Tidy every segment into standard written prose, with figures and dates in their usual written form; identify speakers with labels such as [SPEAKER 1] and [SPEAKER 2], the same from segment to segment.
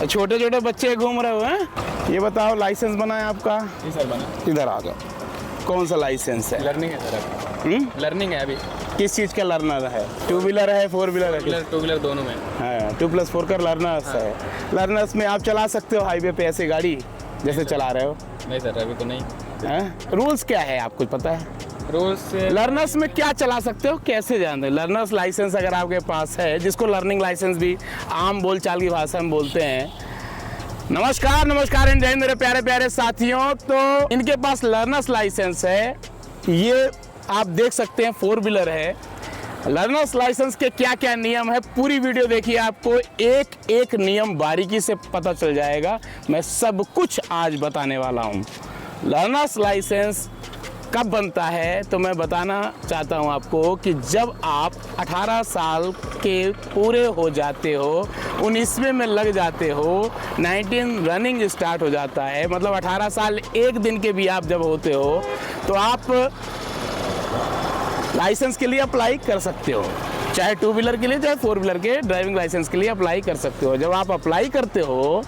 [SPEAKER 1] छोटे छोटे बच्चे घूम रहे हो हैं। ये बताओ लाइसेंस बना है आपका?
[SPEAKER 2] जी सर बना।
[SPEAKER 1] इधर आ जाओ। कौन सा लाइसेंस है?
[SPEAKER 2] लर्निंग है सर। लर्निंग है अभी।
[SPEAKER 1] किस चीज़ का लर्नर है? 2 व्हीलर है, 4 व्हीलर है?
[SPEAKER 2] 2 व्हीलर दोनों में
[SPEAKER 1] हाँ, 2+4 का लर्नर्स है। लर्नर्स में आप चला सकते हो हाईवे पे ऐसे गाड़ी जैसे चला रहे हो?
[SPEAKER 2] नहीं सर अभी तो नहीं।
[SPEAKER 1] रूल्स क्या है आपको पता है?
[SPEAKER 2] रोज से
[SPEAKER 1] लर्नर्स में क्या चला सकते हो, कैसे जानते हो? लर्नर्स लाइसेंस अगर आपके पास है, जिसको लर्निंग लाइसेंस भी आम बोलचाल की भाषा में बोलते हैं। नमस्कार नमस्कार जय हिंद मेरे प्यारे प्यारे साथियों। तो इनके पास लर्नर्स लाइसेंस है। ये आप देख सकते हैं 4 व्हीलर है। लर्नर्स लाइसेंस के क्या क्या नियम है, पूरी वीडियो देखिए, आपको एक एक नियम बारीकी से पता चल जाएगा। मैं सब कुछ आज बताने वाला हूँ। लर्नर्स लाइसेंस कब बनता है तो मैं बताना चाहता हूँ आपको कि जब आप 18 साल के पूरे हो जाते हो, 19वें में लग जाते हो, 19 रनिंग स्टार्ट हो जाता है, मतलब 18 साल एक दिन के भी आप जब होते हो तो आप लाइसेंस के लिए अप्लाई कर सकते हो। चाहे 2 व्हीलर के लिए चाहे 4 व्हीलर के ड्राइविंग लाइसेंस के लिए अप्लाई कर सकते हो। जब आप अप्लाई करते हो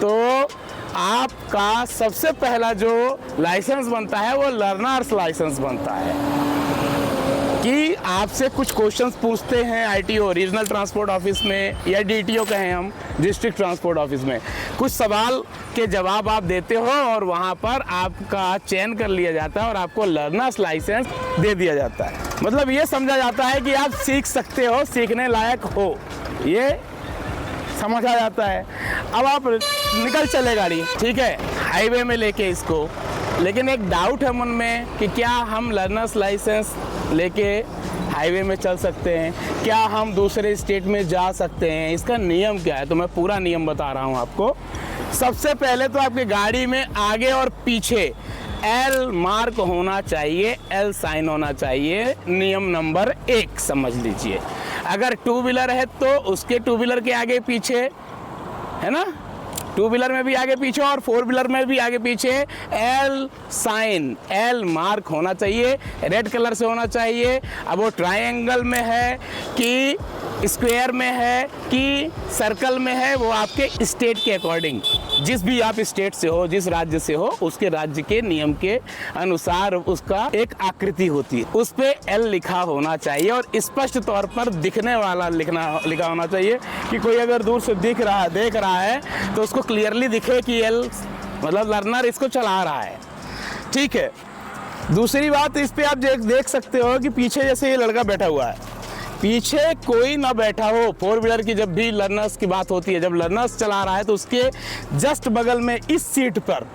[SPEAKER 1] तो आपका सबसे पहला जो लाइसेंस बनता है वो लर्नर्स लाइसेंस बनता है कि आपसे कुछ क्वेश्चंस पूछते हैं आईटीओ रीजनल ट्रांसपोर्ट ऑफिस में, या डीटीओ कहें हम, डिस्ट्रिक्ट ट्रांसपोर्ट ऑफिस में। कुछ सवाल के जवाब आप देते हो और वहाँ पर आपका चयन कर लिया जाता है और आपको लर्नर्स लाइसेंस दे दिया जाता है। मतलब ये समझा जाता है कि आप सीख सकते हो, सीखने लायक हो, ये समझ आ जाता है। अब आप निकल चले गाड़ी, ठीक है, हाईवे में लेके इसको। लेकिन एक डाउट है मन में कि क्या हम लर्नर्स लाइसेंस लेके हाईवे में चल सकते हैं? क्या हम दूसरे स्टेट में जा सकते हैं? इसका नियम क्या है? तो मैं पूरा नियम बता रहा हूँ आपको। सबसे पहले तो आपकी गाड़ी में आगे और पीछे एल मार्क होना चाहिए, एल साइन होना चाहिए। नियम नंबर 1 समझ लीजिए। अगर 2 व्हीलर है तो उसके 2 व्हीलर के आगे पीछे, है ना, 2 व्हीलर में भी आगे पीछे और 4 व्हीलर में भी आगे पीछे एल साइन, एल मार्क होना चाहिए, रेड कलर से होना चाहिए। अब वो ट्रायंगल में है कि स्क्वायर में है कि सर्कल में है, वो आपके स्टेट के अकॉर्डिंग, जिस भी आप स्टेट से हो, जिस राज्य से हो, उसके राज्य के नियम के अनुसार उसका एक आकृति होती है, उस पे एल लिखा होना चाहिए और स्पष्ट तौर पर दिखने वाला लिखा होना चाहिए कि कोई अगर दूर से देख रहा है तो उसको क्लियरली दिखे कि एल मतलब लर्नर इसको चला रहा है, ठीक है। दूसरी बात, इस पे आप देख सकते हो कि पीछे जैसे ये लड़का बैठा हुआ है, पीछे कोई ना बैठा हो। 4 व्हीलर की जब भी लर्नर्स की बात होती है, जब लर्नर्स चला रहा है तो उसके जस्ट बगल में, इस सीट पर,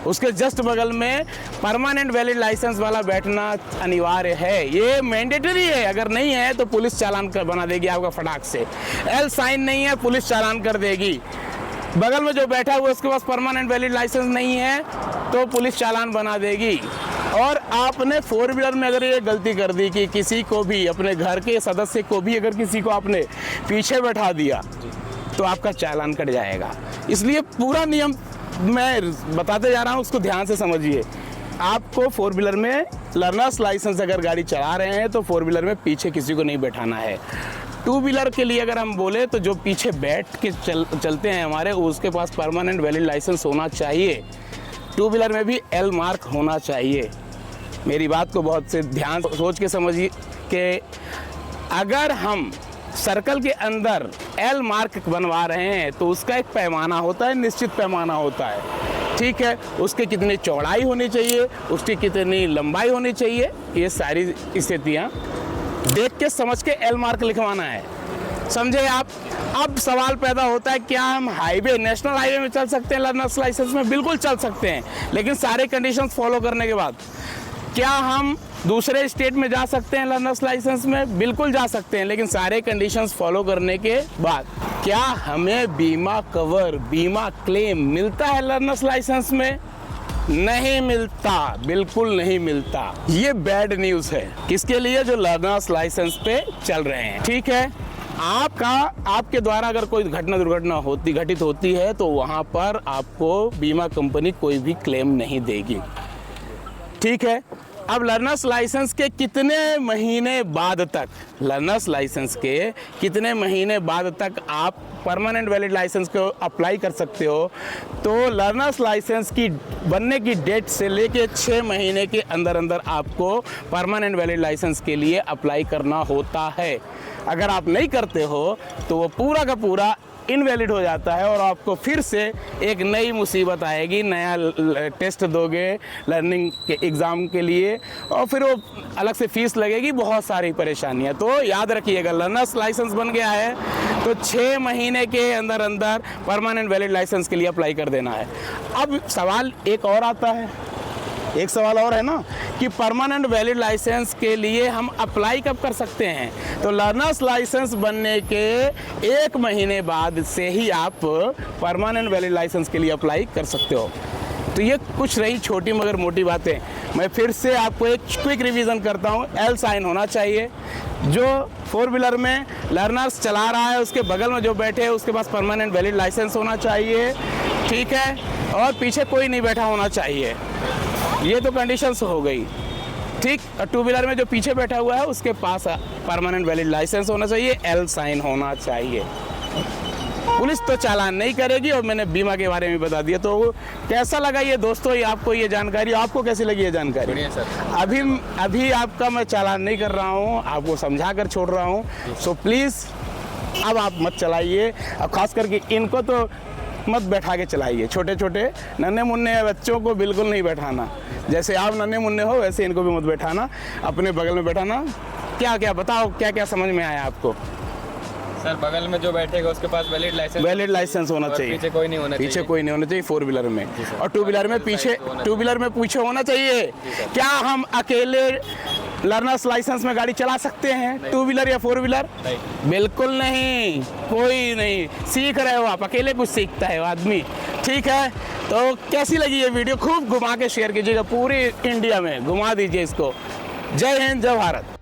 [SPEAKER 1] उसके जस्ट बगल में परमानेंट वैलिड लाइसेंस वाला बैठना अनिवार्य है। ये मैंडेटरी है। अगर नहीं है तो पुलिस चालान बना देगी आपका फटाक से। एल साइन नहीं है, पुलिस चालान कर देगी। बगल में जो बैठा हुआ उसके पास परमानेंट वैलिड लाइसेंस नहीं है तो पुलिस चालान बना देगी। और आपने 4 व्हीलर में अगर ये गलती कर दी कि किसी को भी, अपने घर के सदस्य को भी अगर किसी को आपने पीछे बैठा दिया तो आपका चालान कट जाएगा। इसलिए पूरा नियम मैं बताते जा रहा हूँ, उसको ध्यान से समझिए। आपको 4 व्हीलर में लर्नर्स लाइसेंस अगर गाड़ी चला रहे हैं तो 4 व्हीलर में पीछे किसी को नहीं बैठाना है। 2 व्हीलर के लिए अगर हम बोले तो जो पीछे बैठ के चलते हैं हमारे, उसके पास परमानेंट वैलिड लाइसेंस होना चाहिए। 2 व्हीलर में भी एल मार्क होना चाहिए। मेरी बात को बहुत से ध्यान सोच के समझिए कि अगर हम सर्कल के अंदर एल मार्क बनवा रहे हैं तो उसका एक पैमाना होता है, निश्चित पैमाना होता है, ठीक है। उसकी कितनी चौड़ाई होनी चाहिए, उसकी कितनी लंबाई होनी चाहिए, ये सारी स्थितियाँ देख के समझ के एल मार्क लिखवाना है, समझे आप। अब सवाल पैदा होता है, क्या हम हाईवे, नेशनल हाईवे में चल सकते हैं लर्नर्स लाइसेंस में? बिल्कुल चल सकते हैं, लेकिन सारे कंडीशंस फॉलो करने के बाद। क्या हम दूसरे स्टेट में जा सकते हैं लर्नर्स लाइसेंस में? बिल्कुल जा सकते हैं, लेकिन सारे कंडीशंस फॉलो करने के बाद। क्या हमें बीमा कवर, बीमा क्लेम मिलता है लर्नर्स लाइसेंस में? नहीं मिलता, बिल्कुल नहीं मिलता। ये बैड न्यूज़ है किसके लिए? जो लर्नर्स लाइसेंस पे चल रहे हैं, ठीक है। आपके द्वारा अगर कोई दुर्घटना घटित होती है तो वहाँ पर आपको बीमा कंपनी कोई भी क्लेम नहीं देगी, ठीक है। अब लर्नर्स लाइसेंस के कितने महीने बाद तक, लर्नर्स लाइसेंस के कितने महीने बाद तक आप परमानेंट वैलिड लाइसेंस को अप्लाई कर सकते हो? तो लर्नर्स लाइसेंस की बनने की डेट से लेके 6 महीने के अंदर अंदर आपको परमानेंट वैलिड लाइसेंस के लिए अप्लाई करना होता है। अगर आप नहीं करते हो तो वो पूरा का पूरा इनवैलिड हो जाता है और आपको फिर से एक नई मुसीबत आएगी, नया टेस्ट दोगे लर्निंग के एग्ज़ाम के लिए और फिर वो अलग से फीस लगेगी, बहुत सारी परेशानियां। तो याद रखिएगा, लर्नर्स लाइसेंस बन गया है तो 6 महीने के अंदर अंदर परमानेंट वैलिड लाइसेंस के लिए अप्लाई कर देना है। अब सवाल एक और आता है, एक सवाल और है ना कि परमानेंट वैलिड लाइसेंस के लिए हम अप्लाई कब कर सकते हैं? तो लर्नर्स लाइसेंस बनने के 1 महीने बाद से ही आप परमानेंट वैलिड लाइसेंस के लिए अप्लाई कर सकते हो। तो ये कुछ रही छोटी मगर मोटी बातें। मैं फिर से आपको एक क्विक रिवीजन करता हूँ। एल साइन होना चाहिए, जो 4 व्हीलर में लर्नर्स चला रहा है उसके बगल में जो बैठे हैं उसके पास परमानेंट वैलिड लाइसेंस होना चाहिए, ठीक है, और पीछे कोई नहीं बैठा होना चाहिए। ये तो कंडीशंस हो गई, ठीक। 2 व्हीलर में जो पीछे बैठा हुआ है उसके पास परमानेंट वैलिड लाइसेंस होना चाहिए, एल साइन होना चाहिए। पुलिस तो चालान नहीं करेगी और मैंने बीमा के बारे में बता दिया। तो कैसा लगा ये दोस्तों, ये आपको ये जानकारी, आपको कैसी लगी ये जानकारी?
[SPEAKER 2] बढ़िया सर।
[SPEAKER 1] अभी आपका मैं चालान नहीं कर रहा हूँ, आपको समझा कर छोड़ रहा हूँ। सो प्लीज़ अब आप मत चलाइए, और ख़ास करके इनको तो मत बैठा के चलाइए। छोटे छोटे नन्हे मुन्ने बच्चों को बिल्कुल नहीं बैठाना, जैसे आप नन्हे मुन्ने हो वैसे इनको भी मत बैठाना, अपने बगल में बैठाना। क्या क्या बताओ, क्या क्या समझ में आया आपको?
[SPEAKER 2] सर बगल में जो बैठेगा उसके पास वैलिड लाइसेंस
[SPEAKER 1] होना चाहिए,
[SPEAKER 2] पीछे कोई नहीं होना चाहिए,
[SPEAKER 1] पीछे कोई नहीं होना चाहिए 4 व्हीलर में, और 2 व्हीलर में पीछे, 2 व्हीलर में पीछे होना चाहिए। क्या हम अकेले लर्नर्स लाइसेंस में गाड़ी चला सकते हैं 2 व्हीलर या 4 व्हीलर? बिल्कुल नहीं, कोई नहीं। सीख रहे हो आप, अकेले कुछ सीखता है आदमी, ठीक है। तो कैसी लगी ये वीडियो? खूब घुमा के शेयर कीजिएगा, पूरी इंडिया में घुमा दीजिए इसको। जय हिंद, जय भारत।